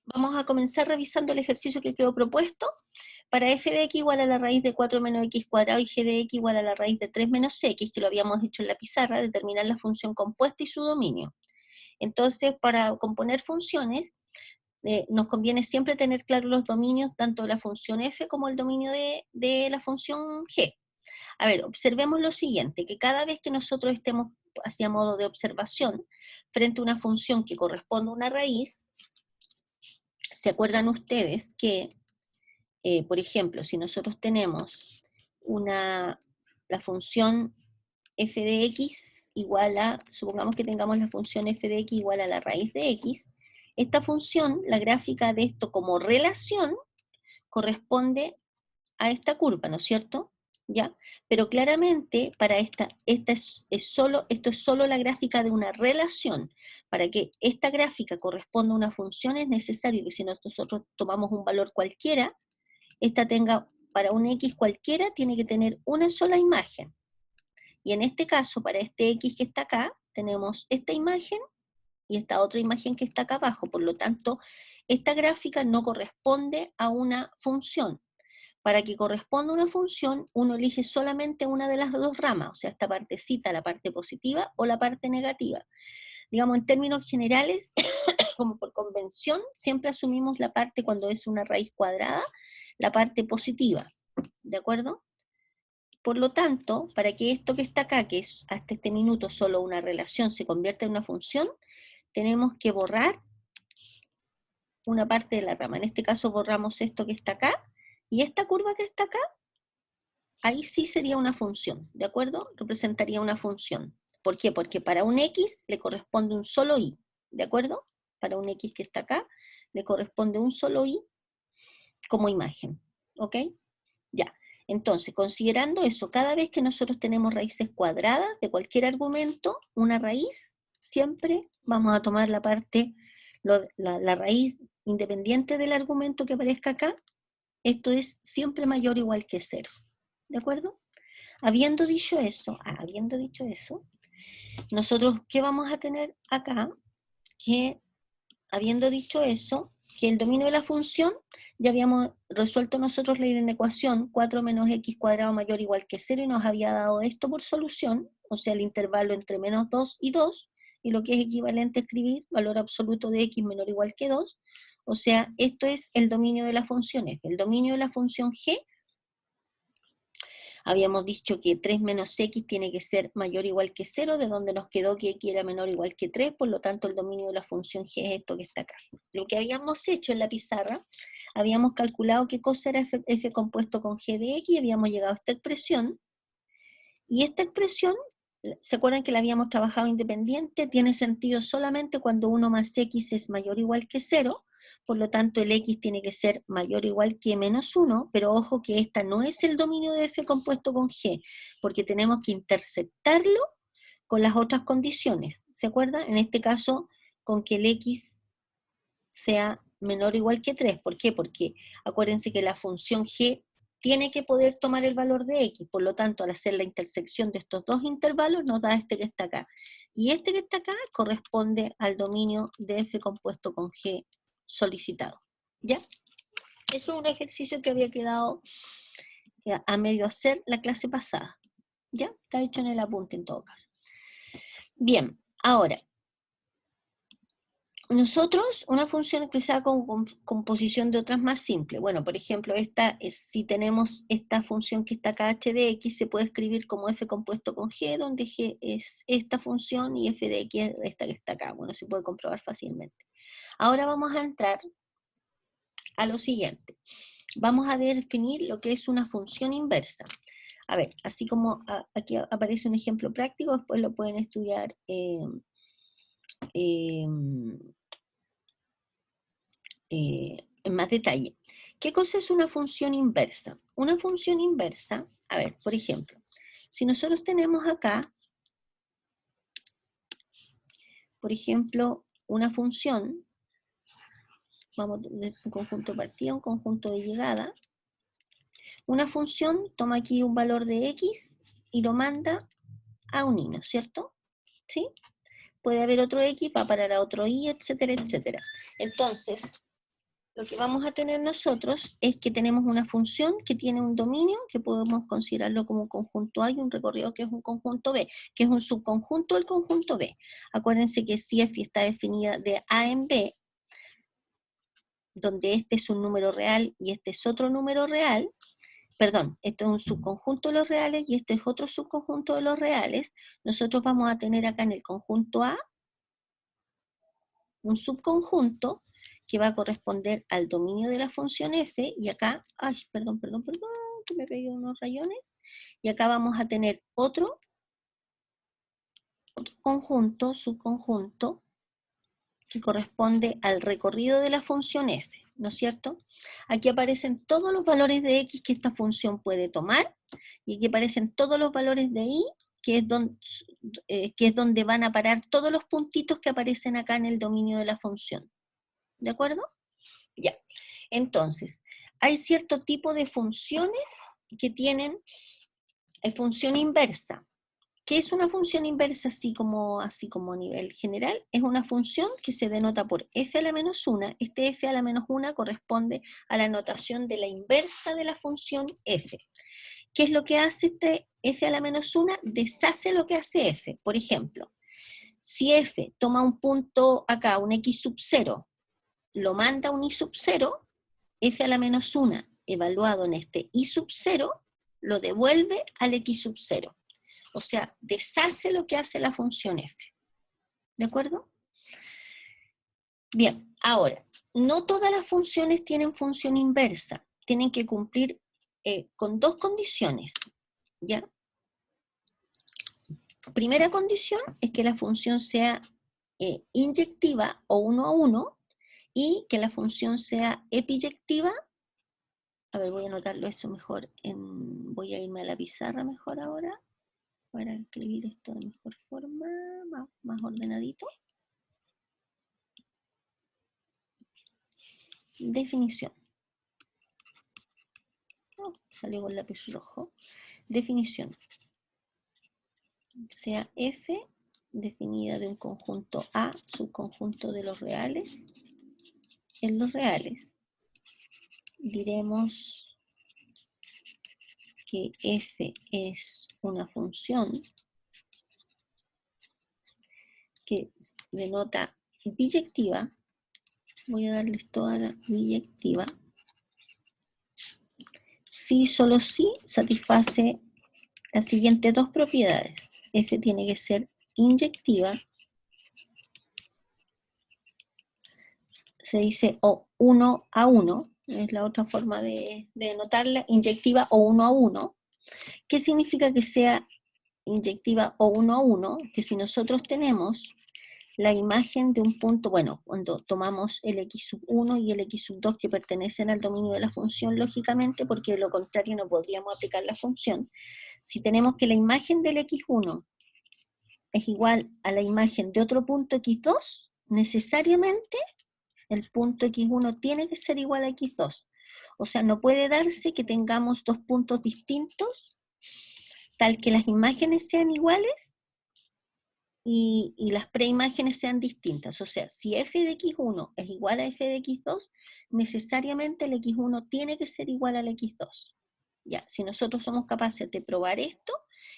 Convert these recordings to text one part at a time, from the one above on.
Vamos a comenzar revisando el ejercicio que quedó propuesto. Para f de x igual a la raíz de 4 menos x cuadrado y g de x igual a la raíz de 3 menos x, que lo habíamos hecho en la pizarra, determinar la función compuesta y su dominio. Entonces, para componer funciones, nos conviene siempre tener claros los dominios, tanto de la función f como el dominio de la función g. A ver, observemos lo siguiente, que cada vez que nosotros estemos hacia modo de observación, frente a una función que corresponde a una raíz, ¿se acuerdan ustedes que, por ejemplo, si nosotros tenemos la función f de x igual a, supongamos que tengamos la función f de x igual a la raíz de x, esta función, la gráfica de esto como relación, corresponde a esta curva, ¿no es cierto? ¿Ya? Pero claramente para esto es solo la gráfica de una relación. Para que esta gráfica corresponda a una función es necesario que si nosotros tomamos un valor cualquiera, esta tenga, para un x cualquiera, tiene que tener una sola imagen. Y en este caso, para este x que está acá, tenemos esta imagen y esta otra imagen que está acá abajo. Por lo tanto, esta gráfica no corresponde a una función. Para que corresponda a una función, uno elige solamente una de las dos ramas, o sea, esta partecita, la parte positiva o la parte negativa. Digamos, en términos generales, como por convención, siempre asumimos la parte cuando es una raíz cuadrada, la parte positiva, ¿de acuerdo? Por lo tanto, para que esto que está acá, que es hasta este minuto solo una relación, se convierta en una función, tenemos que borrar una parte de la rama. En este caso borramos esto que está acá, y esta curva que está acá, ahí sí sería una función, ¿de acuerdo? Representaría una función. ¿Por qué? Porque para un x le corresponde un solo y, ¿de acuerdo? Para un x que está acá, le corresponde un solo y como imagen, ¿ok? Ya. Entonces, considerando eso, cada vez que nosotros tenemos raíces cuadradas de cualquier argumento, una raíz, siempre vamos a tomar la parte, la raíz independiente del argumento que aparezca acá. Esto es siempre mayor o igual que 0. ¿De acuerdo? Habiendo dicho eso, nosotros, ¿qué vamos a tener acá? Que, habiendo dicho eso, que el dominio de la función, ya habíamos resuelto nosotros la inecuación 4 menos x cuadrado mayor o igual que 0, y nos había dado esto por solución, o sea, el intervalo entre menos 2 y 2, y lo que es equivalente a escribir valor absoluto de x menor o igual que 2, o sea, esto es el dominio de la función f. El dominio de la función g, habíamos dicho que 3 menos x tiene que ser mayor o igual que 0, de donde nos quedó que x era menor o igual que 3, por lo tanto el dominio de la función g es esto que está acá. Lo que habíamos hecho en la pizarra, habíamos calculado qué cosa era f compuesto con g de x, y habíamos llegado a esta expresión, y esta expresión, ¿se acuerdan que la habíamos trabajado independiente? Tiene sentido solamente cuando 1 más x es mayor o igual que 0, por lo tanto el x tiene que ser mayor o igual que menos 1, pero ojo que esta no es el dominio de f compuesto con g, porque tenemos que interceptarlo con las otras condiciones, ¿se acuerdan? En este caso, con que el x sea menor o igual que 3, ¿por qué? Porque acuérdense que la función g tiene que poder tomar el valor de x, por lo tanto, al hacer la intersección de estos dos intervalos, nos da este que está acá. Y este que está acá corresponde al dominio de f compuesto con g solicitado. ¿Ya? Eso es un ejercicio que había quedado a medio hacer la clase pasada. ¿Ya? Está hecho en el apunte en todo caso. Bien, ahora, nosotros, una función expresada con composición de otras más simple. Bueno, por ejemplo, si tenemos esta función que está acá, h de x, se puede escribir como f compuesto con g, donde g es esta función y f de x es esta que está acá. Bueno, se puede comprobar fácilmente. Ahora vamos a entrar a lo siguiente. Vamos a definir lo que es una función inversa. A ver, así como aquí aparece un ejemplo práctico, después lo pueden estudiar en más detalle. ¿Qué cosa es una función inversa? Una función inversa, a ver, por ejemplo, si nosotros tenemos acá, por ejemplo, una función, vamos de un conjunto de partida, un conjunto de llegada, una función toma aquí un valor de x y lo manda a un y, ¿no es cierto? ¿Sí? Puede haber otro x, va a parar a otro y, etcétera, etcétera. Entonces, Lo que vamos a tener nosotros es que tenemos una función que tiene un dominio, que podemos considerarlo como un conjunto A y un recorrido que es un conjunto B, que es un subconjunto del conjunto B. Acuérdense que si f está definida de A en B, donde este es un número real y este es otro número real, perdón, esto es un subconjunto de los reales y este es otro subconjunto de los reales, nosotros vamos a tener acá en el conjunto A un subconjunto que va a corresponder al dominio de la función f, y acá, ay, perdón, que me pegué unos rayones, y acá vamos a tener otro conjunto, subconjunto, que corresponde al recorrido de la función f, ¿no es cierto? Aquí aparecen todos los valores de x que esta función puede tomar, y aquí aparecen todos los valores de y, que es donde van a parar todos los puntitos que aparecen acá en el dominio de la función. ¿De acuerdo? Ya. Entonces, hay cierto tipo de funciones que tienen función inversa. ¿Qué es una función inversa así como a nivel general? Es una función que se denota por f a la menos 1. Este f a la menos 1 corresponde a la notación de la inversa de la función f. ¿Qué es lo que hace este f a la menos 1? Deshace lo que hace f. Por ejemplo, si f toma un punto acá, un x sub 0, lo manda a un y sub 0, f a la menos 1 evaluado en este y sub 0, lo devuelve al x sub 0. O sea, deshace lo que hace la función f. ¿De acuerdo? Bien, ahora, no todas las funciones tienen función inversa. Tienen que cumplir con dos condiciones. ¿Ya? Primera condición es que la función sea inyectiva o 1 a 1 y que la función sea epiyectiva. A ver, voy a anotarlo esto mejor, voy a irme a la pizarra mejor ahora, para escribir esto de mejor forma, más ordenadito. Definición. Oh, salió con lápiz rojo. Definición. Sea F definida de un conjunto A, subconjunto de los reales. En los reales diremos que f es una función que denota biyectiva. Voy a darles toda la biyectiva. Si, solo si, satisface las siguientes dos propiedades. F tiene que ser inyectiva. Se dice o 1 a 1, es la otra forma de denotarla, inyectiva o 1 a 1. ¿Qué significa que sea inyectiva o 1 a 1? Que si nosotros tenemos la imagen de un punto, bueno, cuando tomamos el x sub 1 y el x sub 2 que pertenecen al dominio de la función, lógicamente, porque de lo contrario no podríamos aplicar la función. Si tenemos que la imagen del x1 es igual a la imagen de otro punto x2, necesariamente el punto x1 tiene que ser igual a x2. O sea, no puede darse que tengamos dos puntos distintos, tal que las imágenes sean iguales y las preimágenes sean distintas. O sea, si f de x1 es igual a f de x2, necesariamente el x1 tiene que ser igual al x2. Ya, si nosotros somos capaces de probar esto,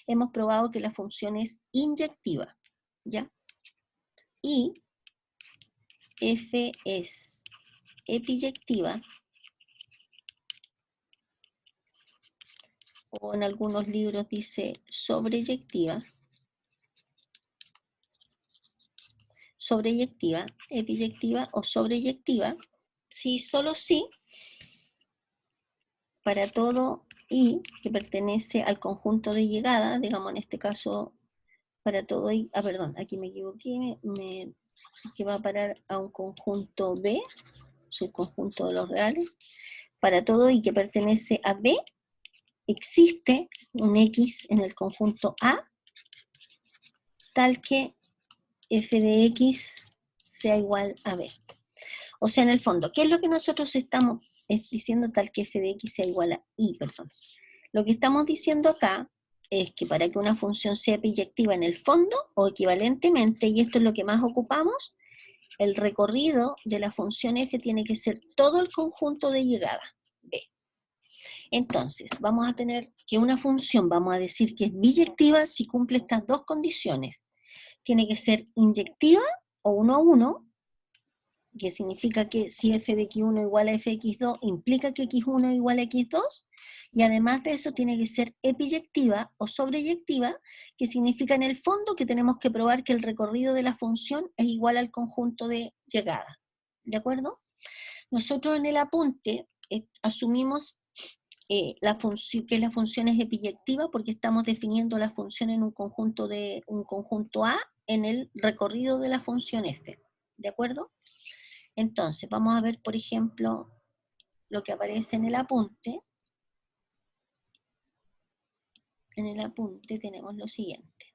hemos probado que la función es inyectiva. ¿Ya? Y f es epiyectiva, o en algunos libros dice sobreyectiva, epiyectiva o sobreyectiva, si, solo si, para todo y que pertenece al conjunto de llegada, digamos en este caso, para todo y, perdón, aquí me equivoqué, que va a parar a un conjunto B, subconjunto de los reales, para todo y que pertenece a B, existe un X en el conjunto A, tal que f de x sea igual a b. O sea, en el fondo, ¿qué es lo que nosotros estamos diciendo tal que f de x sea igual a y? Perdón. Lo que estamos diciendo acá es que para que una función sea biyectiva en el fondo, o equivalentemente, y esto es lo que más ocupamos, el recorrido de la función f tiene que ser todo el conjunto de llegada, B. Entonces, vamos a tener que una función, vamos a decir que es biyectiva si cumple estas dos condiciones. Tiene que ser inyectiva o 1 a 1, que significa que si f de x1 igual a f de x2, implica que x1 igual a x2, y además de eso tiene que ser epiyectiva o sobreyectiva, que significa en el fondo que tenemos que probar que el recorrido de la función es igual al conjunto de llegada. ¿De acuerdo? Nosotros en el apunte asumimos que la función es epiyectiva porque estamos definiendo la función en un conjunto A en el recorrido de la función f. ¿De acuerdo? Entonces, vamos a ver, por ejemplo, lo que aparece en el apunte. En el apunte tenemos lo siguiente.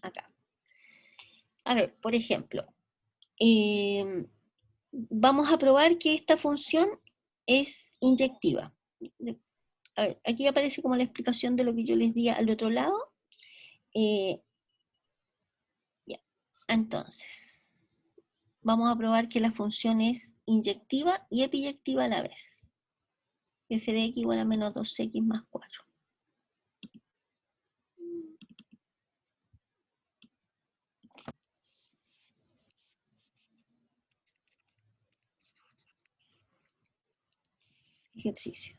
Acá. A ver, por ejemplo, vamos a probar que esta función es inyectiva. A ver, aquí aparece como la explicación de lo que yo les di al otro lado. Ya. Entonces, vamos a probar que la función es inyectiva y epiyectiva a la vez. F de x igual a menos 2x más 4. Ejercicio.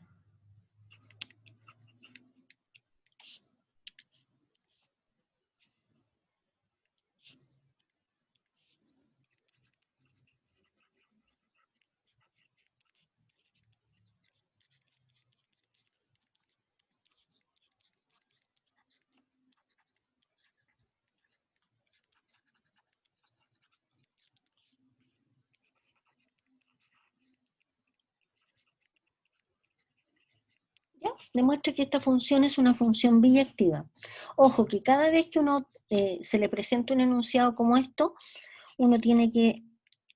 ¿Ya? Demuestra que esta función es una función biyectiva. Ojo, que cada vez que uno se le presenta un enunciado como esto, uno tiene que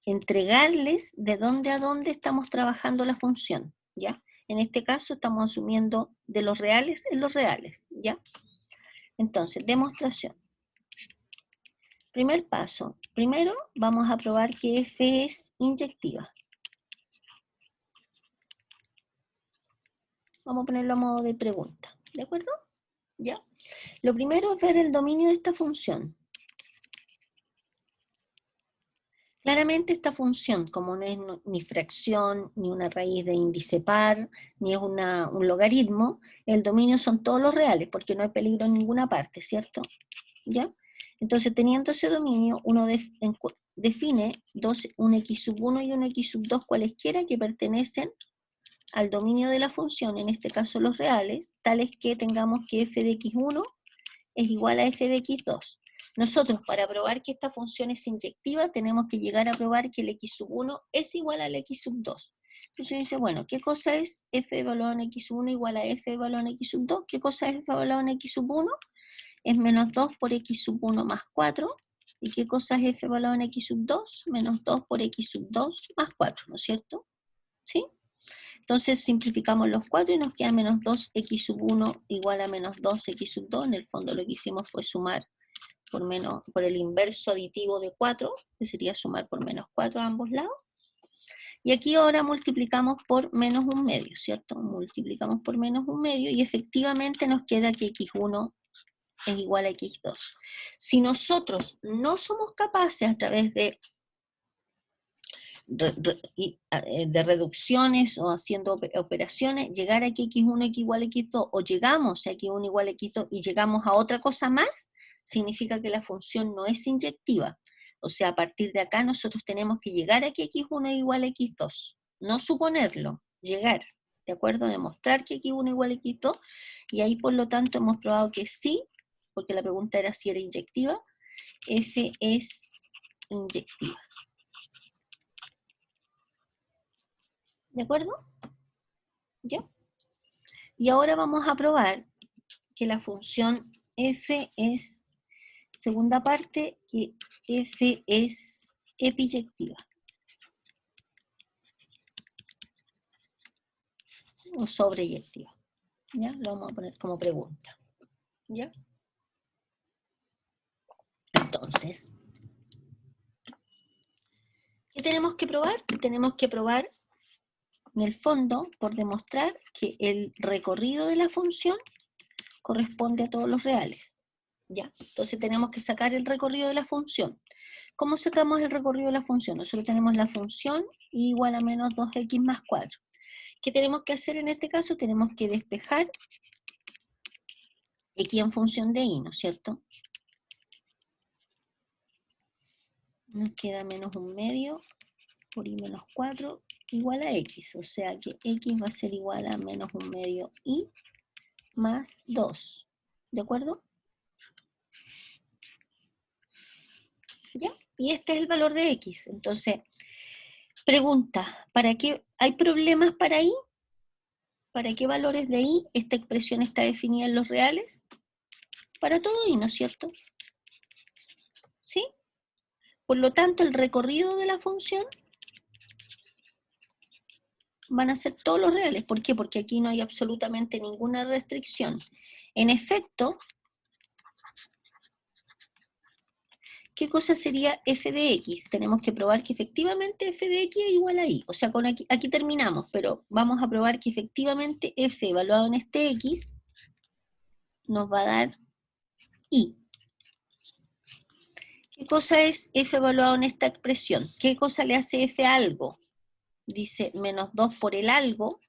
entregarles de dónde a dónde estamos trabajando la función, ¿ya? En este caso estamos asumiendo de los reales en los reales, ¿ya? Entonces, demostración. Primer paso. Primero vamos a probar que f es inyectiva. Vamos a ponerlo a modo de pregunta, ¿de acuerdo? ¿Ya? Lo primero es ver el dominio de esta función. Claramente esta función, como no es ni fracción, ni una raíz de índice par, ni es un logaritmo, el dominio son todos los reales, porque no hay peligro en ninguna parte, ¿cierto? ¿Ya? Entonces, teniendo ese dominio, uno define un x1 y un x2 cualesquiera que pertenecen al dominio de la función, en este caso los reales, tales que tengamos que f de x1 es igual a f de x2. Nosotros, para probar que esta función es inyectiva, tenemos que llegar a probar que el x1 es igual al x2. Entonces dice, bueno, ¿qué cosa es f evaluado en x1 igual a f evaluado en x2? ¿Qué cosa es f evaluado en x1? Es menos 2 por x1 más 4. ¿Y qué cosa es f evaluado en x2? Menos 2 por x2 más 4, ¿no es cierto? ¿Sí? Entonces simplificamos los 4 y nos queda menos 2x1 igual a menos 2x2. En el fondo lo que hicimos fue sumar por el inverso aditivo de 4, que sería sumar por menos 4 a ambos lados. Y aquí ahora multiplicamos por menos 1/2, ¿cierto? Multiplicamos por menos 1/2 y efectivamente nos queda que x1 es igual a x2. Si nosotros no somos capaces a través de reducciones o haciendo operaciones, llegar a que x1 es igual a x2, o llegamos a x1 igual a x2 y llegamos a otra cosa más, significa que la función no es inyectiva. O sea, a partir de acá nosotros tenemos que llegar a que x1 es igual a x2, no suponerlo, llegar, ¿de acuerdo? Demostrar que x1 es igual a x2, y ahí por lo tanto hemos probado que sí, porque la pregunta era si era inyectiva, f es inyectiva. ¿De acuerdo? ¿Ya? Y ahora vamos a probar que la función f es, segunda parte, que f es epiyectiva. O sobreyectiva. ¿Ya? Lo vamos a poner como pregunta. ¿Ya? Entonces, ¿qué tenemos que probar? Tenemos que probar, en el fondo, por demostrar que el recorrido de la función corresponde a todos los reales. ¿Ya? Entonces tenemos que sacar el recorrido de la función. ¿Cómo sacamos el recorrido de la función? Nosotros tenemos la función igual a menos 2x más 4. ¿Qué tenemos que hacer en este caso? Tenemos que despejar x en función de y, ¿no es cierto? Nos queda menos 1/2 por y menos 4 igual a x. O sea que x va a ser igual a menos 1/2 y más 2. ¿De acuerdo? ¿Ya? Y este es el valor de x. Entonces, pregunta, ¿para qué hay problemas para y? ¿Para qué valores de y esta expresión está definida en los reales? Para todo y, ¿no es cierto? ¿Sí? Por lo tanto, el recorrido de la función van a ser todos los reales. ¿Por qué? Porque aquí no hay absolutamente ninguna restricción. En efecto, ¿qué cosa sería f de x? Tenemos que probar que efectivamente f de x es igual a y. O sea, con aquí terminamos, pero vamos a probar que efectivamente f evaluado en este x nos va a dar y. ¿Qué cosa es f evaluado en esta expresión? ¿Qué cosa le hace f a algo? Dice menos 2 por el algo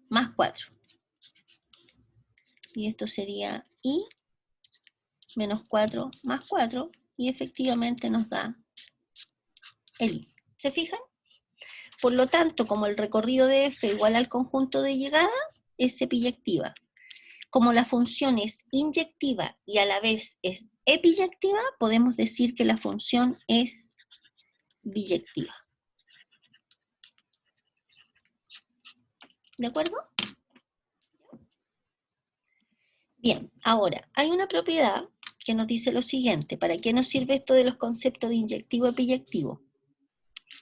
más 4. Y esto sería y menos 4 más 4, y efectivamente nos da el y. ¿Se fijan? Por lo tanto, como el recorrido de f igual al conjunto de llegada, es biyectiva. Como la función es inyectiva y a la vez es epiyectiva, podemos decir que la función es biyectiva. ¿De acuerdo? Bien, ahora, hay una propiedad que nos dice lo siguiente. ¿Para qué nos sirve esto de los conceptos de inyectivo y epiyectivo?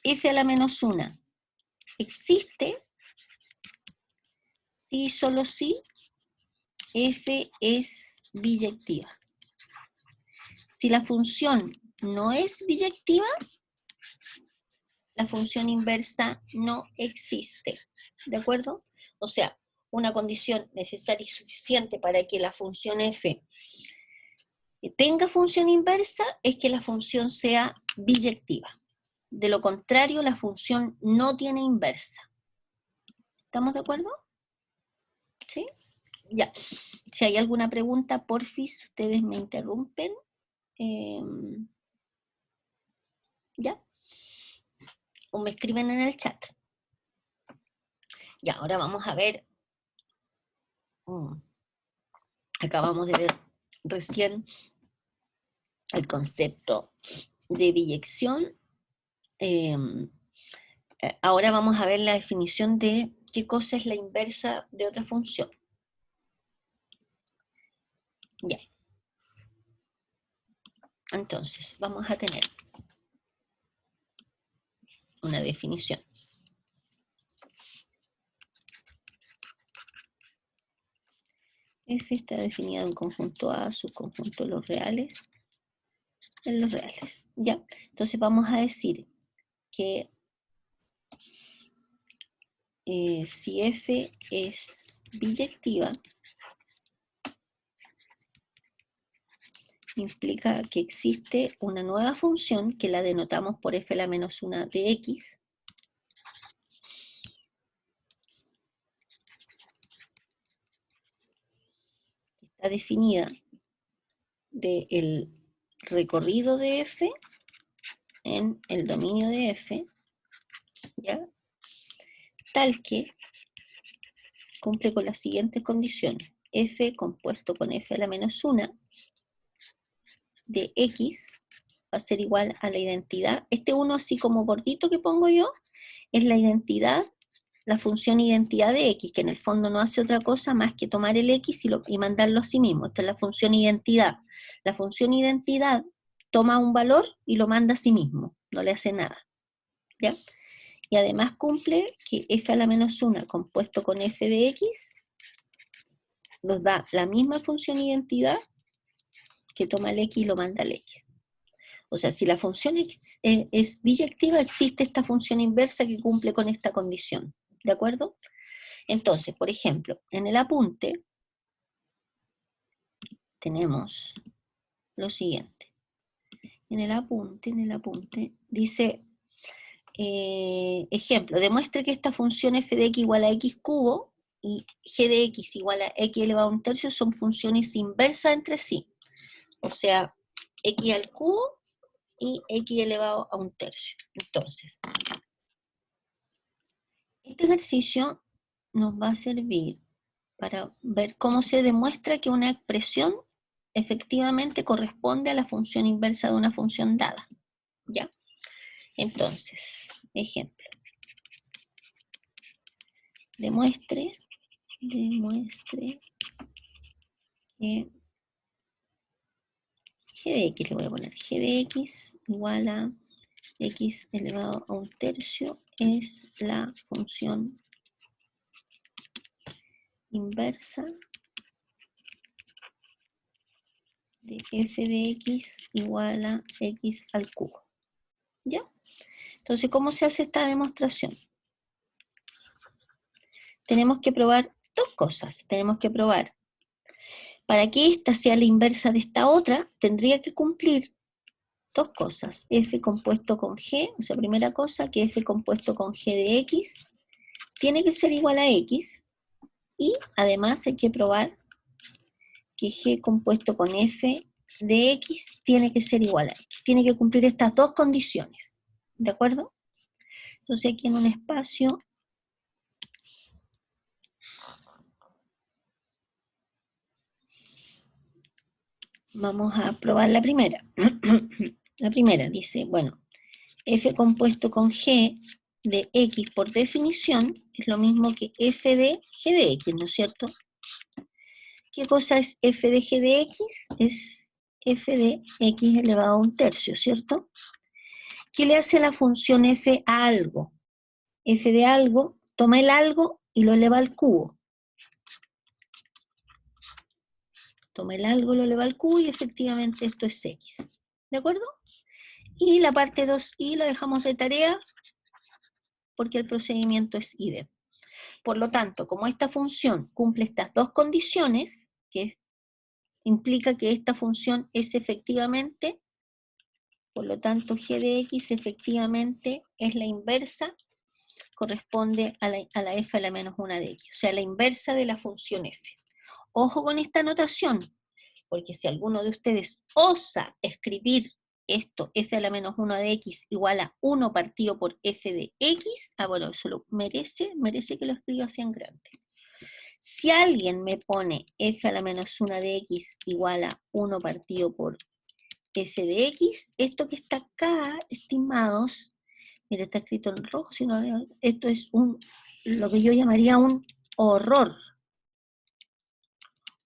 F a la menos 1 existe si y solo si f es biyectiva. Si la función no es biyectiva, la función inversa no existe. ¿De acuerdo? O sea, una condición necesaria y suficiente para que la función f tenga función inversa es que la función sea biyectiva. De lo contrario, la función no tiene inversa. ¿Estamos de acuerdo? ¿Sí? Ya. Si hay alguna pregunta, porfis, ustedes me interrumpen. ¿Ya? O me escriben en el chat. Ya, ahora vamos a ver. Acabamos de ver recién el concepto de biyección. Ahora vamos a ver la definición de qué cosa es la inversa de otra función. Ya. Entonces, vamos a tener una definición. F está definida en un conjunto A, subconjunto de los reales, en los reales. Ya. Entonces vamos a decir que si f es biyectiva, implica que existe una nueva función que la denotamos por f a la menos 1 de x, está definida del recorrido de f en el dominio de f, ¿ya? Tal que cumple con las siguientes condiciones. F compuesto con f a la menos 1 de x va a ser igual a la identidad. Este 1 así como gordito que pongo yo, es la identidad, la función identidad de x, que en el fondo no hace otra cosa más que tomar el x y mandarlo a sí mismo. Esta es la función identidad. La función identidad toma un valor y lo manda a sí mismo, no le hace nada. ¿Ya? Y además cumple que f a la menos 1 compuesto con f de x nos da la misma función identidad que toma el X y lo manda al X. O sea, si la función es biyectiva, existe esta función inversa que cumple con esta condición. ¿De acuerdo? Entonces, por ejemplo, en el apunte tenemos lo siguiente. En el apunte, dice, ejemplo, demuestre que esta función f de x igual a x cubo y g de x igual a x elevado a un tercio son funciones inversas entre sí. O sea, x al cubo y x elevado a un tercio. Entonces, este ejercicio nos va a servir para ver cómo se demuestra que una expresión efectivamente corresponde a la función inversa de una función dada. ¿Ya? Entonces, ejemplo. Demuestre que g de x, le voy a poner g de x igual a x elevado a un tercio es la función inversa de f de x igual a x al cubo. ¿Ya? Entonces, ¿cómo se hace esta demostración? Tenemos que probar dos cosas. Tenemos que probar, para que esta sea la inversa de esta otra, tendría que cumplir dos cosas. F compuesto con G, o sea, primera cosa, que F compuesto con G de X tiene que ser igual a X, y además hay que probar que G compuesto con F de X tiene que ser igual a X. Tiene que cumplir estas dos condiciones. ¿De acuerdo? Entonces aquí en un espacio vamos a probar la primera. La primera dice, bueno, F compuesto con G de X por definición es lo mismo que F de G de X, ¿no es cierto? ¿Qué cosa es F de G de X? Es F de X elevado a un tercio, ¿cierto? ¿Qué le hace a la función F a algo? F de algo, toma el algo y lo eleva al cubo. Toma el algo, lo eleva al cubo y efectivamente esto es X. ¿De acuerdo? Y la parte 2i la dejamos de tarea porque el procedimiento es idem. Por lo tanto, como esta función cumple estas dos condiciones, que implica que esta función es efectivamente, por lo tanto g de x efectivamente es la inversa, corresponde a la f a la menos 1 de x, o sea, la inversa de la función f. Ojo con esta notación, porque si alguno de ustedes osa escribir esto, f a la menos 1 de x igual a 1 partido por f de x, bueno, eso lo merece que lo escriba así en grande. Si alguien me pone f a la menos 1 de x igual a 1 partido por f de x, esto que está acá, estimados, mira, está escrito en rojo, sino esto es lo que yo llamaría un horror.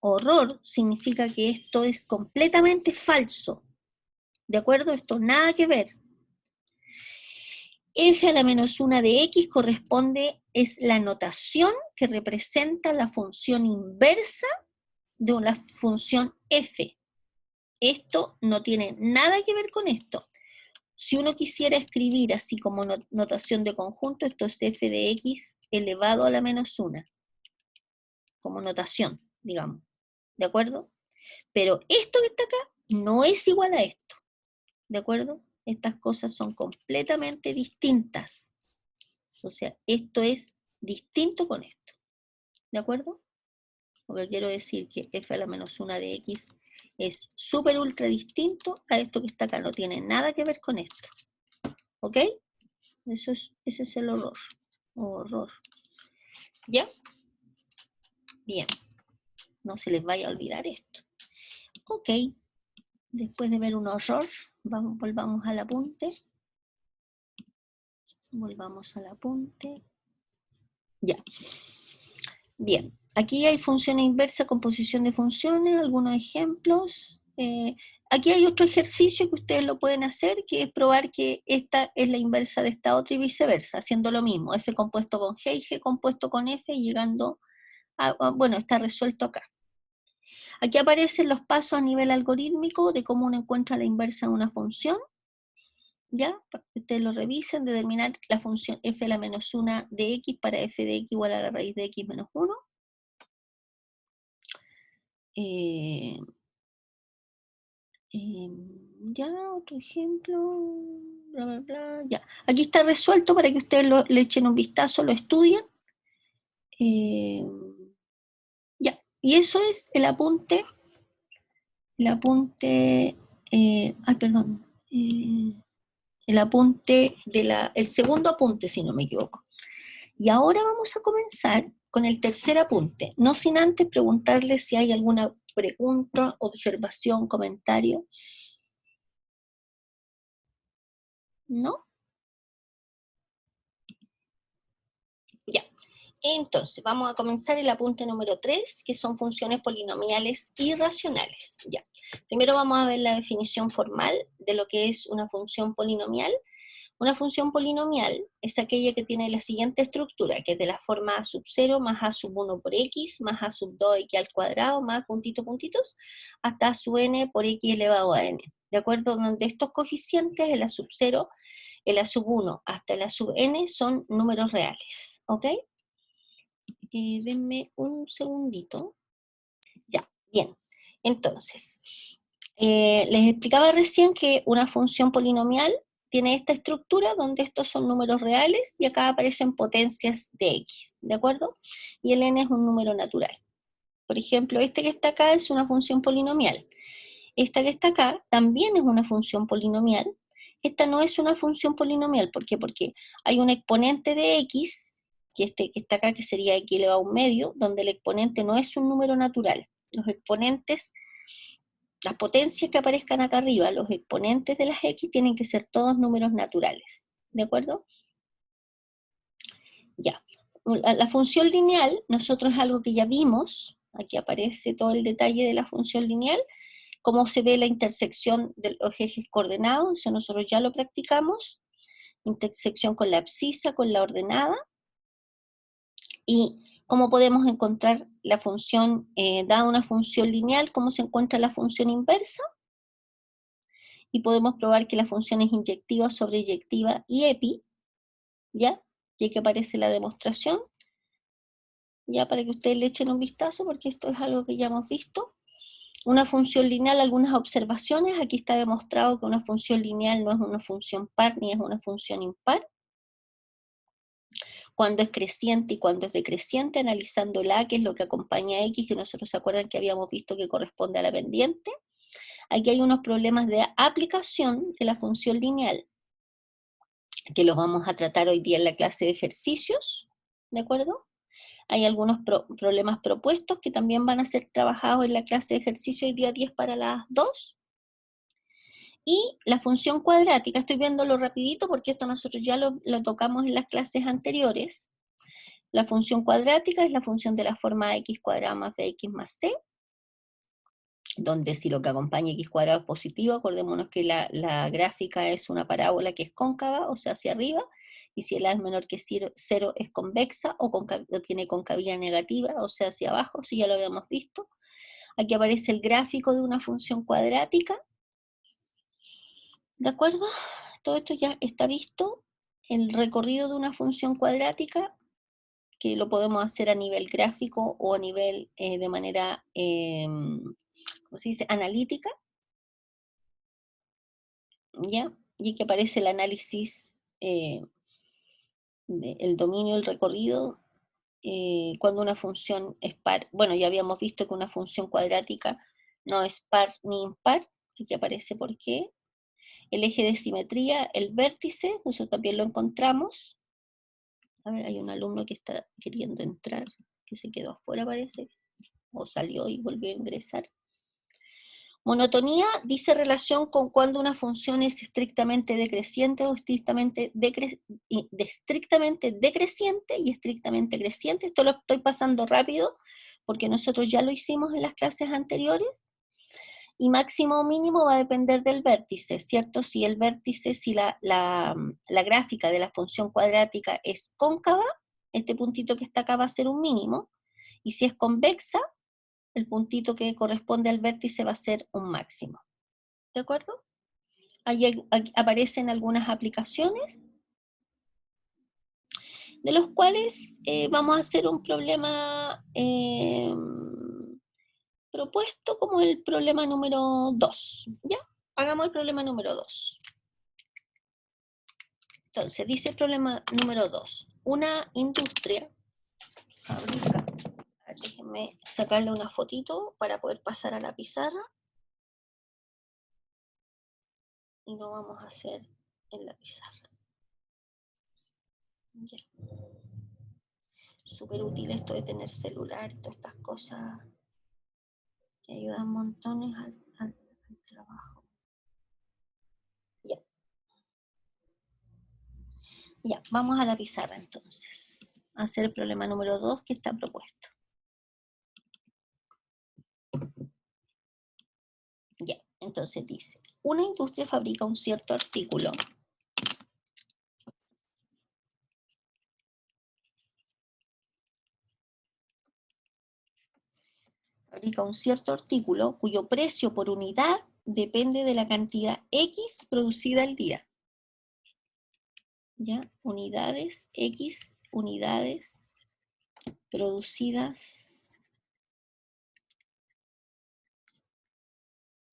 Horror significa que esto es completamente falso. ¿De acuerdo? Esto nada que ver. F a la menos 1 de x corresponde, es la notación que representa la función inversa de una función f. Esto no tiene nada que ver con esto. Si uno quisiera escribir así como notación de conjunto, esto es f de x elevado a la menos 1. Como notación, digamos. ¿De acuerdo? Pero esto que está acá no es igual a esto. ¿De acuerdo? Estas cosas son completamente distintas. O sea, esto es distinto con esto. ¿De acuerdo? Lo que quiero decir que f a la menos 1 de x es súper ultra distinto a esto que está acá. No tiene nada que ver con esto. ¿Ok? Ese es el horror. Horror. ¿Ya? Bien. No se les vaya a olvidar esto. Ok. Después de ver un horror, volvamos al apunte. Volvamos al apunte. Ya. Bien. Aquí hay función inversa, composición de funciones, algunos ejemplos. Aquí hay otro ejercicio que ustedes lo pueden hacer, que es probar que esta es la inversa de esta otra y viceversa, haciendo lo mismo, f compuesto con g y g compuesto con f, y llegando a, bueno, está resuelto acá. Aquí aparecen los pasos a nivel algorítmico de cómo uno encuentra la inversa de una función, ¿ya? Para que ustedes lo revisen, determinar la función f a la menos 1 de x para f de x igual a la raíz de x menos 1. Ya, otro ejemplo, bla, bla, bla, ya. Aquí está resuelto para que ustedes le echen un vistazo, lo estudien. Ya, y eso es perdón, el segundo apunte, si no me equivoco. Y ahora vamos a comenzar con el tercer apunte, no sin antes preguntarles si hay alguna pregunta, observación, comentario. ¿No? Ya. Entonces, vamos a comenzar el apunte número 3, que son funciones polinomiales irracionales. Ya. Primero vamos a ver la definición formal de lo que es una función polinomial. Una función polinomial es aquella que tiene la siguiente estructura, que es de la forma a sub 0 más a sub 1 por x, más a sub 2 x al cuadrado, más puntitos, hasta a sub n por x elevado a n. ¿De acuerdo? Donde estos coeficientes, el a sub 0, el a sub 1 hasta el a sub n, son números reales. ¿Ok? Denme un segundito. Ya, bien. Entonces, les explicaba recién que una función polinomial tiene esta estructura donde estos son números reales y acá aparecen potencias de x, ¿de acuerdo? Y el n es un número natural. Por ejemplo, este que está acá es una función polinomial. Esta que está acá también es una función polinomial. Esta no es una función polinomial. ¿Por qué? Porque hay un exponente de x, que está acá, que sería x elevado a un medio, donde el exponente no es un número natural. Los exponentes, las potencias que aparezcan acá arriba, los exponentes de las x, tienen que ser todos números naturales. ¿De acuerdo? Ya. La función lineal, nosotros es algo que ya vimos. Aquí aparece todo el detalle de la función lineal. Cómo se ve la intersección de los ejes coordenados, eso nosotros ya lo practicamos, intersección con la abscisa, con la ordenada, y cómo podemos encontrar la función, dada una función lineal, cómo se encuentra la función inversa, y podemos probar que la función es inyectiva, sobreyectiva y epi, ¿ya? Y aquí aparece la demostración, ya para que ustedes le echen un vistazo, porque esto es algo que ya hemos visto. Una función lineal, algunas observaciones. Aquí está demostrado que una función lineal no es una función par ni es una función impar. Cuando es creciente y cuando es decreciente, analizando la, que es lo que acompaña a x, que nosotros se acuerdan que habíamos visto que corresponde a la pendiente. Aquí hay unos problemas de aplicación de la función lineal, que los vamos a tratar hoy día en la clase de ejercicios, ¿de acuerdo? Hay algunos problemas propuestos que también van a ser trabajados en la clase de ejercicio hoy día 10 para las 2. Y la función cuadrática, estoy viéndolo rapidito porque esto nosotros ya lo tocamos en las clases anteriores. La función cuadrática es la función de la forma x cuadrada más bx más c, donde si lo que acompaña x cuadrado es positivo, acordémonos que la gráfica es una parábola que es cóncava, o sea, hacia arriba, y si el a es menor que 0 es convexa o tiene concavidad negativa, o sea, hacia abajo, si ya lo habíamos visto. Aquí aparece el gráfico de una función cuadrática, ¿de acuerdo? Todo esto ya está visto. El recorrido de una función cuadrática, que lo podemos hacer a nivel gráfico o a nivel de manera, ¿cómo se dice?, analítica, ¿ya? Y que aparece el análisis, el dominio del recorrido, cuando una función es par. Bueno, ya habíamos visto que una función cuadrática no es par ni impar, aquí aparece por qué. El eje de simetría, el vértice, nosotros también lo encontramos. A ver, hay un alumno que está queriendo entrar, que se quedó afuera parece, o salió y volvió a ingresar. Monotonía dice relación con cuando una función es estrictamente decreciente o estrictamente decreciente y estrictamente creciente. Esto lo estoy pasando rápido porque nosotros ya lo hicimos en las clases anteriores. Y máximo o mínimo va a depender del vértice, ¿cierto? Si el vértice, si la gráfica de la función cuadrática es cóncava, este puntito que está acá va a ser un mínimo, y si es convexa, el puntito que corresponde al vértice va a ser un máximo. ¿De acuerdo? Ahí aparecen algunas aplicaciones, de los cuales vamos a hacer un problema propuesto como el problema número 2. ¿Ya? Hagamos el problema número 2. Entonces, dice el problema número 2. Una industria fabrica. Déjenme sacarle una fotito para poder pasar a la pizarra. Y lo vamos a hacer en la pizarra. Ya. Súper útil esto de tener celular, todas estas cosas que ayudan montones al trabajo. Ya. Ya, vamos a la pizarra entonces. A hacer el problema número 2 que está propuesto. Ya, entonces dice, una industria fabrica un cierto artículo. Fabrica un cierto artículo cuyo precio por unidad depende de la cantidad X producida al día. ¿Ya? Unidades, X, unidades producidas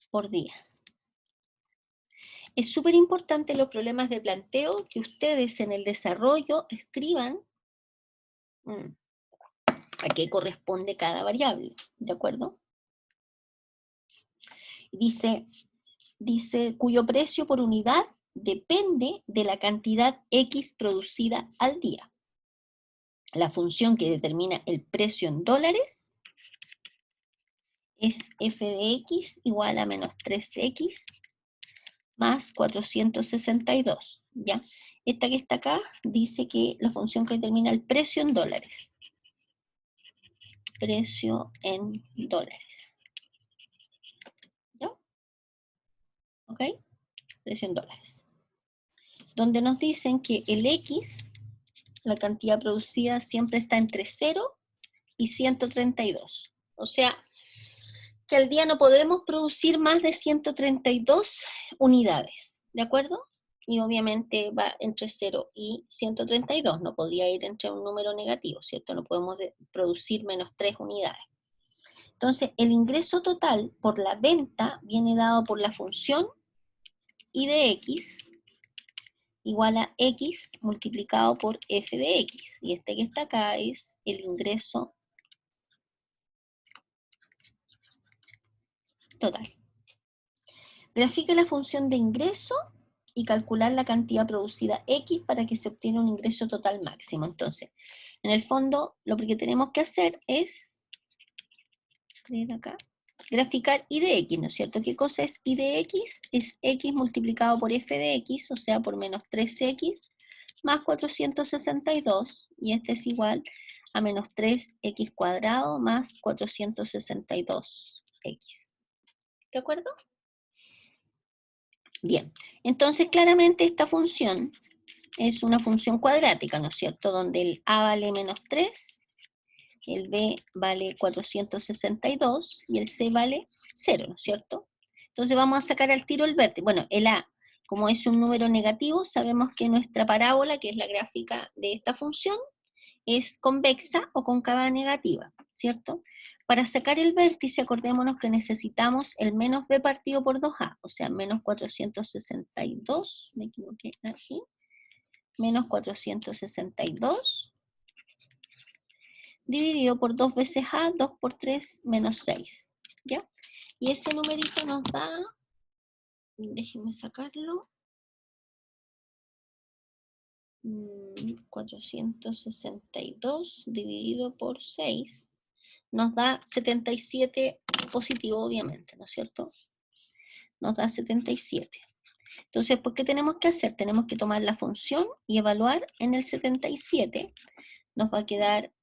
por día. Es súper importante los problemas de planteo que ustedes en el desarrollo escriban a qué corresponde cada variable, ¿de acuerdo? Dice, cuyo precio por unidad depende de la cantidad X producida al día. La función que determina el precio en dólares es f de x igual a menos 3x más 462, ¿ya? Esta que está acá dice que la función que determina el precio en dólares. Precio en dólares. ¿Ya? ¿Ok? Precio en dólares. Donde nos dicen que el X, la cantidad producida, siempre está entre 0 y 132. O sea, que al día no podemos producir más de 132 unidades, ¿de acuerdo? Y obviamente va entre 0 y 132, no podría ir entre un número negativo, ¿cierto? No podemos producir menos 3 unidades. Entonces, el ingreso total por la venta viene dado por la función I de X igual a X multiplicado por F de X. Y este que está acá es el ingreso total. Grafique la función de ingreso y calcular la cantidad producida X para que se obtenga un ingreso total máximo. Entonces, en el fondo, lo que tenemos que hacer es, acá, graficar I de X, ¿no es cierto? ¿Qué cosa es I de X? Es X multiplicado por F de X, o sea, por menos 3X, más 462, y este es igual a menos 3X cuadrado más 462X. ¿De acuerdo? Bien, entonces claramente esta función es una función cuadrática, ¿no es cierto? Donde el a vale menos 3, el b vale 462 y el c vale 0, ¿no es cierto? Entonces vamos a sacar al tiro el vértice. Bueno, el a, como es un número negativo, sabemos que nuestra parábola, que es la gráfica de esta función, es convexa o cóncava negativa, ¿cierto? Para sacar el vértice, acordémonos que necesitamos el menos b partido por 2a, o sea, menos 462, me equivoqué aquí, menos 462, dividido por 2 veces a, 2 por 3, menos 6, ¿ya? Y ese numerito nos da, déjenme sacarlo, 462 dividido por 6, nos da 77 positivo, obviamente, ¿no es cierto? Nos da 77. Entonces, ¿por qué tenemos que hacer? Tenemos que tomar la función y evaluar en el 77. Nos va a quedar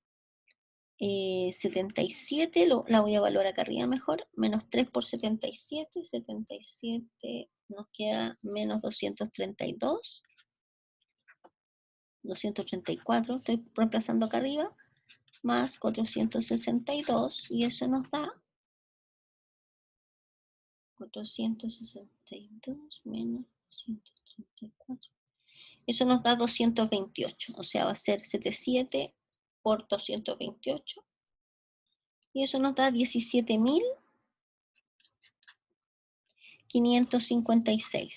77, la voy a evaluar acá arriba mejor, menos 3 por 77, 77 nos queda menos 232, 234, estoy reemplazando acá arriba, más 462, y eso nos da 462 menos 134. Eso nos da 228, o sea, va a ser 77 por 228. Y eso nos da 17.556.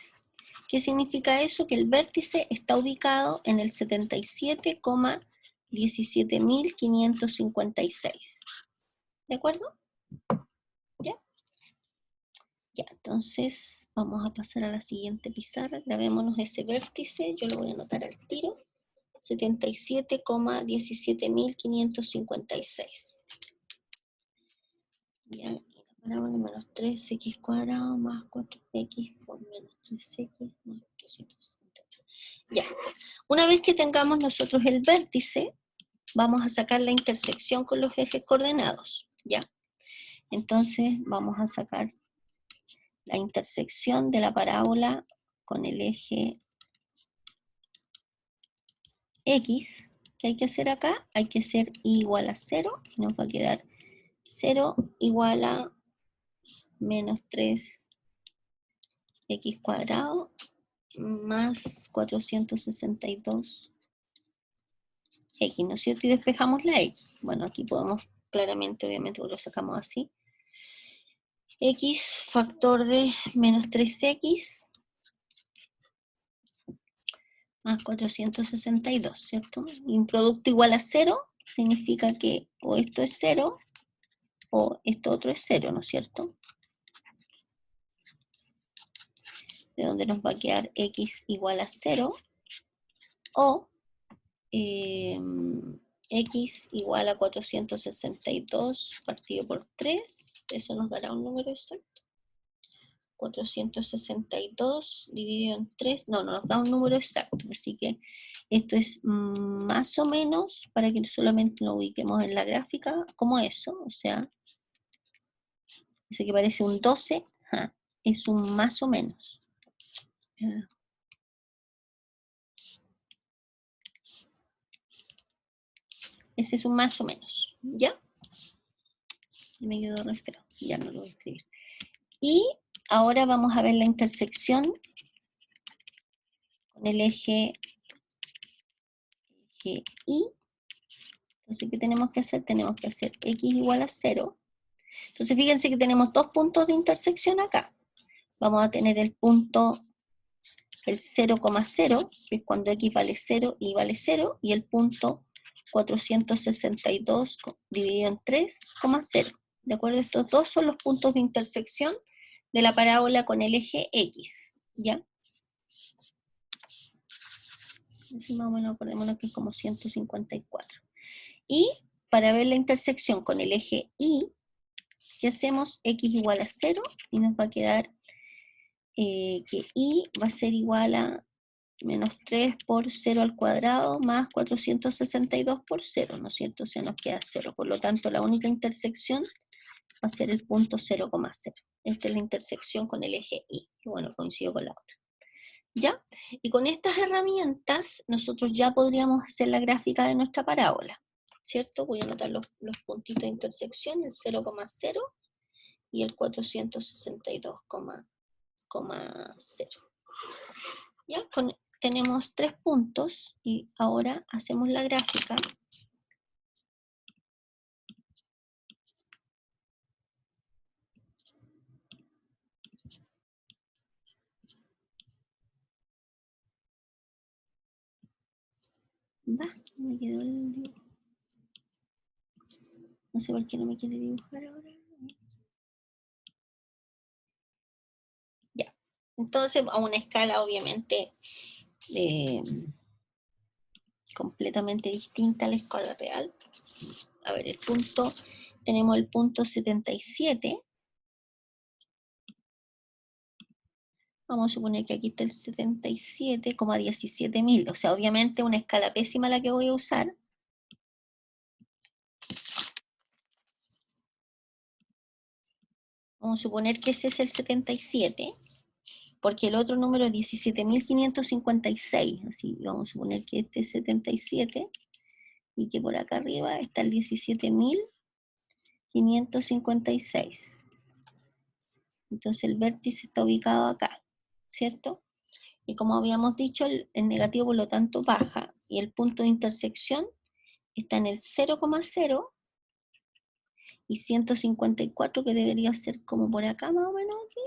¿Qué significa eso? Que el vértice está ubicado en el 77,17.556. ¿De acuerdo? ¿Ya? Ya, entonces vamos a pasar a la siguiente pizarra. Grabémonos ese vértice, yo lo voy a anotar al tiro. 77,17.556. Ya, y la parábola menos 3x cuadrado más 4x por menos 3x más 268. Ya, una vez que tengamos nosotros el vértice, vamos a sacar la intersección con los ejes coordenados, ¿ya? Entonces vamos a sacar la intersección de la parábola con el eje X. ¿Qué hay que hacer acá? Hay que hacer y igual a 0, y nos va a quedar 0 igual a menos 3x cuadrado más 462x, ¿no es cierto? Y despejamos la x. Bueno, aquí podemos claramente, obviamente, lo sacamos así. X factor de menos 3x más 462, ¿cierto? Y un producto igual a 0 significa que o esto es 0 o esto otro es 0, ¿no es cierto? De donde nos va a quedar x igual a 0 o x igual a 462 partido por 3, eso nos dará un número exacto. 462 dividido en 3, no nos da un número exacto, así que esto es más o menos, para que solamente lo ubiquemos en la gráfica, como eso, o sea, ese que parece un 12, es un más o menos. Ese es un más o menos, ¿ya? Me quedó re feo, ya no lo voy a escribir. Y ahora vamos a ver la intersección con el eje Y. Entonces, ¿qué tenemos que hacer? Tenemos que hacer x igual a 0. Entonces, fíjense que tenemos dos puntos de intersección acá. Vamos a tener el punto, el 0,0, que es cuando x vale 0 y vale 0, y el punto 462 dividido en 3,0. ¿De acuerdo? Estos dos son los puntos de intersección de la parábola con el eje X. ¿Ya? Así más o menos acordémonos que es como 154. Y para ver la intersección con el eje Y, ¿qué hacemos? X igual a 0 y nos va a quedar que Y va a ser igual a menos 3 por 0 al cuadrado más 462 por 0, ¿no es cierto? O sea, nos queda 0. Por lo tanto, la única intersección va a ser el punto 0,0. Esta es la intersección con el eje Y. Y bueno, coincido con la otra. ¿Ya? Y con estas herramientas, nosotros ya podríamos hacer la gráfica de nuestra parábola. ¿Cierto? Voy a anotar los puntitos de intersección, el 0,0 y el 462,0. Ya, tenemos 3 puntos y ahora hacemos la gráfica. Va, me quedó el dibujo. No sé por qué no me quiere dibujar ahora. Ya, entonces a una escala obviamente completamente distinta a la escala real. A ver, tenemos el punto 77. Vamos a suponer que aquí está el 77,17.000. O sea, obviamente una escala pésima la que voy a usar. Vamos a suponer que ese es el 77, porque el otro número es 17.556. Así, vamos a suponer que este es 77 y que por acá arriba está el 17.556. Entonces el vértice está ubicado acá, ¿cierto? Y como habíamos dicho, el negativo por lo tanto baja, y el punto de intersección está en el 0,0 y 154, que debería ser como por acá más o menos aquí.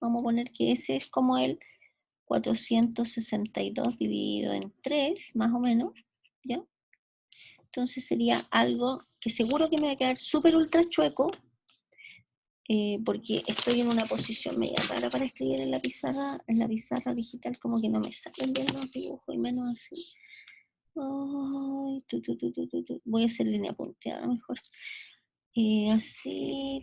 Vamos a poner que ese es como el 462 dividido en 3, más o menos, ¿ya? Entonces sería algo que seguro que me va a quedar súper ultra chueco, porque estoy en una posición media rara para escribir en la pizarra digital, como que no me salen bien los dibujos y menos así. Ay, voy a hacer línea punteada mejor. Así.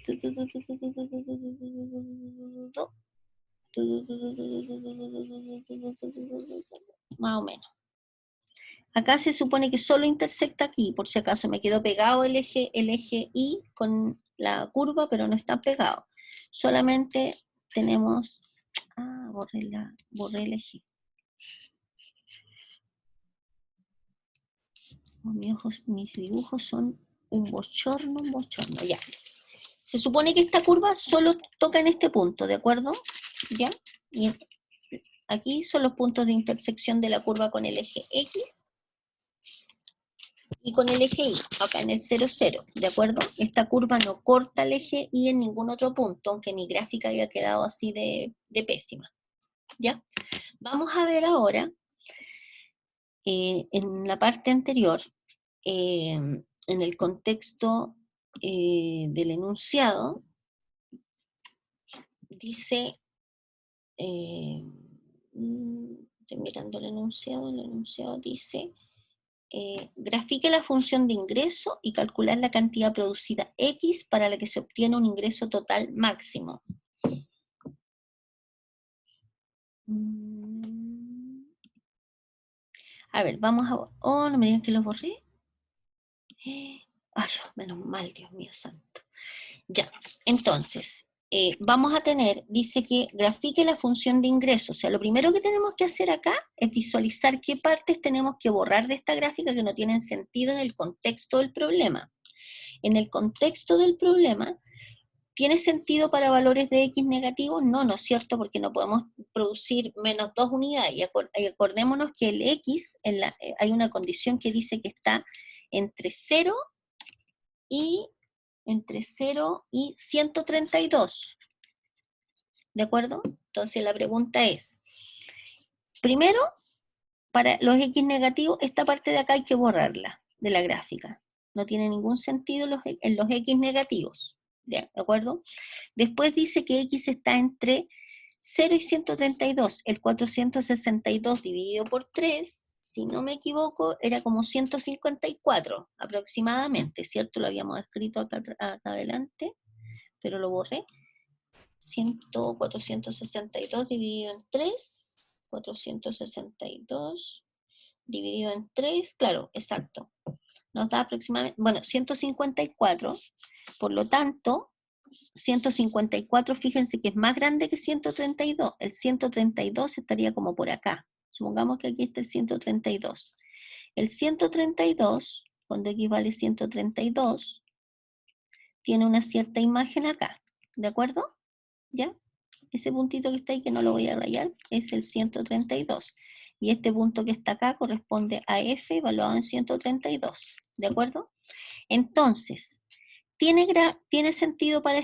Más o menos. Acá se supone que solo intersecta aquí, por si acaso me quedó pegado el eje Y con la curva, pero no está pegado. Solamente tenemos... Ah, borré el eje. Mis dibujos son un bochorno, ya. Se supone que esta curva solo toca en este punto, ¿de acuerdo? ¿Ya? Y aquí son los puntos de intersección de la curva con el eje X y con el eje Y, acá en el 0, 0, ¿de acuerdo? Esta curva no corta el eje Y en ningún otro punto, aunque mi gráfica haya quedado así de pésima, ¿ya? Vamos a ver ahora, en la parte anterior, en el contexto del enunciado, dice, estoy mirando el enunciado dice, grafique la función de ingreso y calcular la cantidad producida X para la que se obtiene un ingreso total máximo. A ver, vamos a... Oh, no me digan que lo borré. Ay, menos mal, Dios mío santo. Ya, entonces, vamos a tener, dice que grafique la función de ingreso. O sea, lo primero que tenemos que hacer acá es visualizar qué partes tenemos que borrar de esta gráfica que no tienen sentido en el contexto del problema. En el contexto del problema, ¿tiene sentido para valores de X negativos? No, no es cierto, porque no podemos producir menos 2 unidades. Y acordémonos que el X, hay una condición que dice que está entre 0 y 132. ¿De acuerdo? Entonces la pregunta es, primero, para los X negativos, esta parte de acá hay que borrarla de la gráfica. No tiene ningún sentido en los X negativos. ¿De acuerdo? Después dice que X está entre 0 y 132. El 462 dividido por 3, si no me equivoco, era como 154 aproximadamente, ¿cierto? Lo habíamos escrito acá adelante, pero lo borré. 462 dividido en 3, 462 dividido en 3, claro, exacto. Nos da aproximadamente, bueno, 154, por lo tanto, 154, fíjense que es más grande que 132. El 132 estaría como por acá. Supongamos que aquí está el 132. El 132, cuando equivale 132, tiene una cierta imagen acá. ¿De acuerdo? ¿Ya? Ese puntito que está ahí, que no lo voy a rayar, es el 132. Y este punto que está acá corresponde a F evaluado en 132. ¿De acuerdo? Entonces, ¿tiene sentido para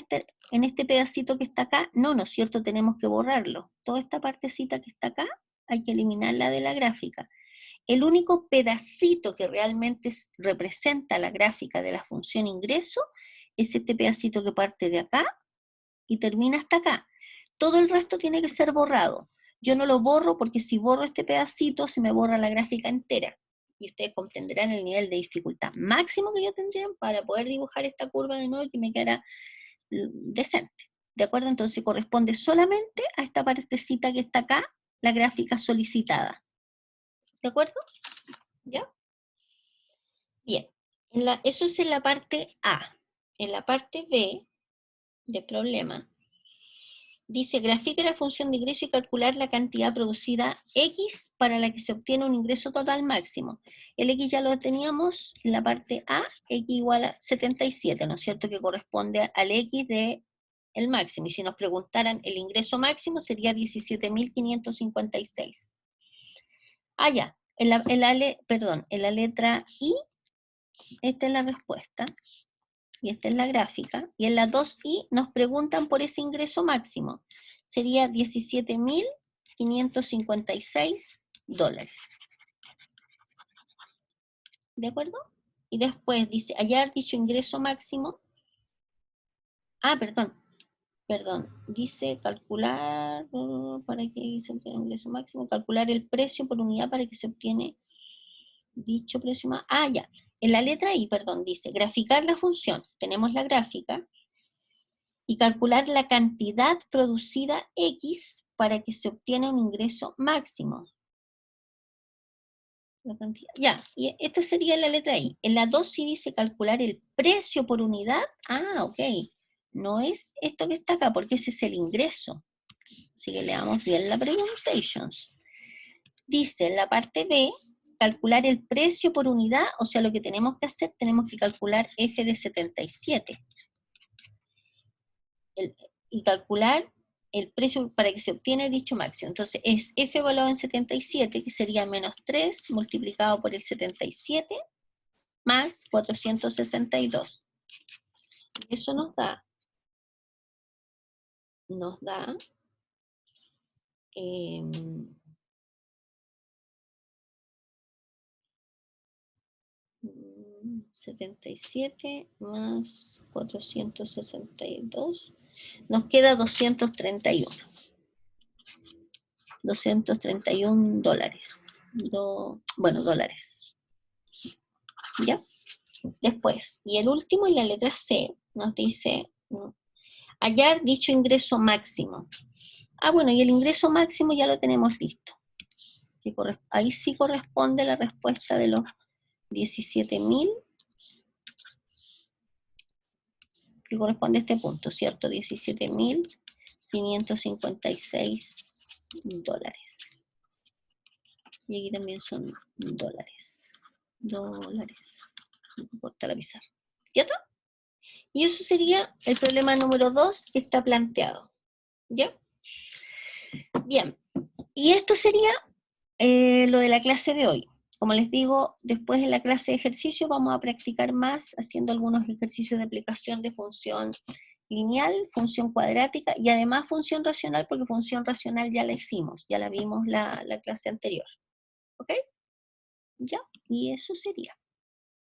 en este pedacito que está acá? No, ¿no es cierto? Tenemos que borrarlo. Toda esta partecita que está acá hay que eliminarla de la gráfica. El único pedacito que realmente representa la gráfica de la función ingreso es este pedacito que parte de acá y termina hasta acá. Todo el resto tiene que ser borrado. Yo no lo borro porque si borro este pedacito se me borra la gráfica entera. Y ustedes comprenderán el nivel de dificultad máximo que yo tendría para poder dibujar esta curva de nuevo y que me quedara decente. ¿De acuerdo? Entonces corresponde solamente a esta partecita que está acá, la gráfica solicitada. ¿De acuerdo? ¿Ya? Bien. Eso es en la parte A. En la parte B de problema, dice, grafique la función de ingreso y calcular la cantidad producida X para la que se obtiene un ingreso total máximo. El X ya lo teníamos en la parte A, X igual a 77, ¿no es cierto? Que corresponde al X de el máximo. Y si nos preguntaran el ingreso máximo sería 17.556. Ah, ya. En la letra I, esta es la respuesta. Y esta es la gráfica. Y en la 2i nos preguntan por ese ingreso máximo. Sería $17.556. ¿De acuerdo? Y después dice, hallar dicho ingreso máximo. Ah, perdón. Dice calcular, para que se obtenga un ingreso máximo, calcular el precio por unidad para que se obtiene dicho precio más. Ah, ya. En la letra I, perdón, dice graficar la función. Tenemos la gráfica. Y calcular la cantidad producida X para que se obtenga un ingreso máximo. La cantidad. Ya, y esta sería la letra I. En la 2 sí dice calcular el precio por unidad. Ah, ok. No es esto que está acá, porque ese es el ingreso. Así que leamos bien la presentations. Dice en la parte B, calcular el precio por unidad, o sea, lo que tenemos que hacer, tenemos que calcular F de 77. Y calcular el precio para que se obtiene dicho máximo. Entonces es F evaluado en 77, que sería menos 3 multiplicado por el 77, más 462. Eso nos da 77 más 462, nos queda 231. 231 dólares. Dólares. ¿Ya? Después, y el último en la letra C, nos dice hallar dicho ingreso máximo. Ah, bueno, y el ingreso máximo ya lo tenemos listo. Ahí sí corresponde la respuesta de los 17.000, que corresponde a este punto, ¿cierto? 17.556 dólares. Y aquí también son dólares. No importa la pizarra. ¿Cierto? Y eso sería el problema número 2 que está planteado. ¿Ya? Bien. Y esto sería lo de la clase de hoy. Como les digo, después de la clase de ejercicio vamos a practicar más haciendo algunos ejercicios de aplicación de función lineal, función cuadrática y además función racional, porque función racional ya la hicimos, ya la vimos la clase anterior. ¿Ok? Ya, y eso sería.